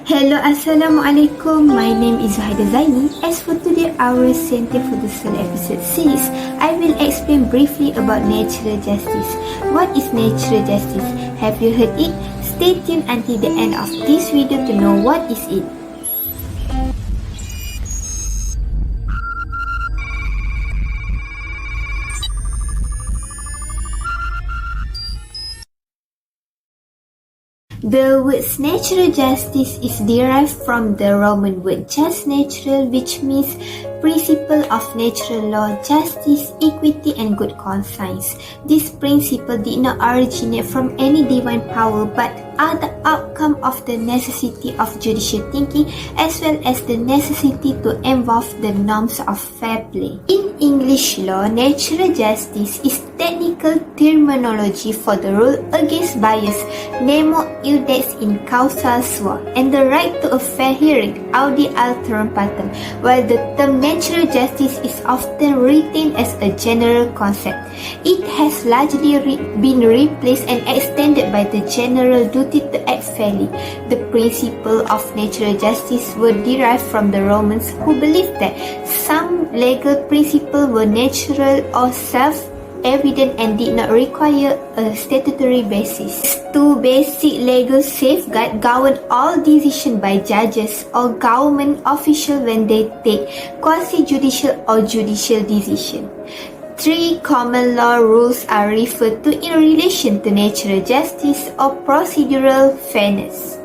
Hello, Assalamualaikum. My name is Zuhaida. As for today, Iuris Scientia for the third episode 6, I will explain briefly about natural justice. What is natural justice? Have you heard it? Stay tuned until the end of this video to know what is it. The word natural justice is derived from the Roman word jus natural, which means principle of natural law, justice, equity, and good conscience. This principle did not originate from any divine power but are the outcome of the necessity of judicial thinking as well as the necessity to involve the norms of fair play. In English law, natural justice is technical terminology for the rule against bias, nemo iudex in causa sua, and the right to a fair hearing, audi alteram partem, while the term natural justice is often retained as a general concept. It has largely been replaced and extended by the general duty to act fairly. The principle of natural justice were derived from the Romans, who believed that some legal principles were natural or self-evident and did not require a statutory basis. Two basic legal safeguards govern all decisions by judges or government officials when they take quasi-judicial or judicial decisions. Three common law rules are referred to in relation to natural justice or procedural fairness.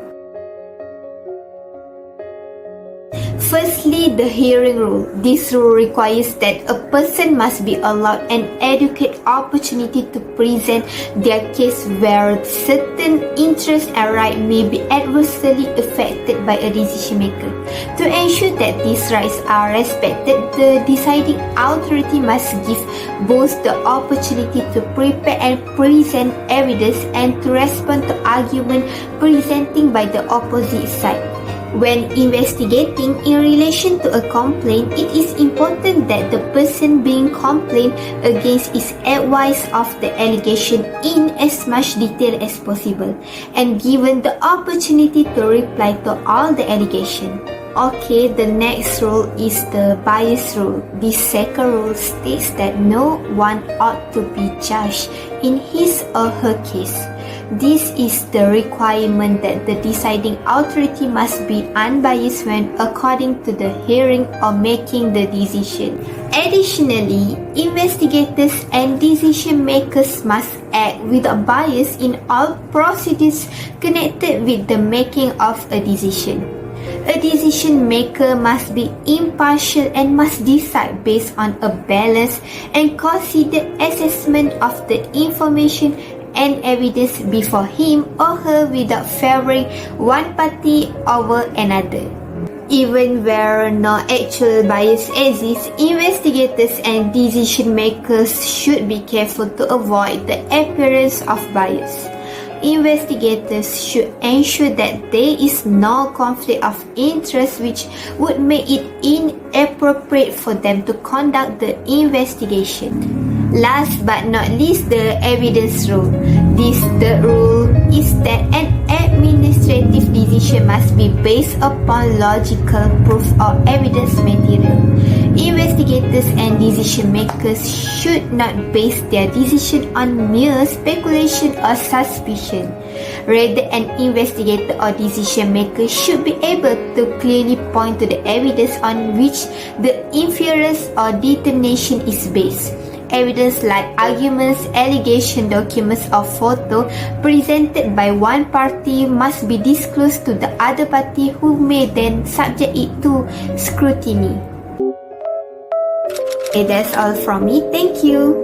Firstly, the hearing rule. This rule requires that a person must be allowed an adequate opportunity to present their case where certain interests and rights may be adversely affected by a decision maker. To ensure that these rights are respected, the deciding authority must give both the opportunity to prepare and present evidence and to respond to argument presented by the opposite side. When investigating in relation to a complaint, it is important that the person being complained against is advised of the allegation in as much detail as possible and given the opportunity to reply to all the allegations. Okay, the next rule is the bias rule. This second rule states that no one ought to be judged in his or her case. This is the requirement that the deciding authority must be unbiased when according to the hearing or making the decision. Additionally, investigators and decision makers must act without bias in all procedures connected with the making of a decision. A decision maker must be impartial and must decide based on a balanced and considered assessment of the information and evidence before him or her without favoring one party over another. Even where no actual bias exists, investigators and decision makers should be careful to avoid the appearance of bias. Investigators should ensure that there is no conflict of interest which would make it inappropriate for them to conduct the investigation. Last but not least, the evidence rule. This third rule is that an administrative decision must be based upon logical proof or evidence material. Investigators and decision makers should not base their decision on mere speculation or suspicion. Rather, an investigator or decision maker should be able to clearly point to the evidence on which the inference or determination is based. Evidence like arguments, allegation, documents, or photo presented by one party must be disclosed to the other party who may then subject it to scrutiny. Okay, that's all from me. Thank you.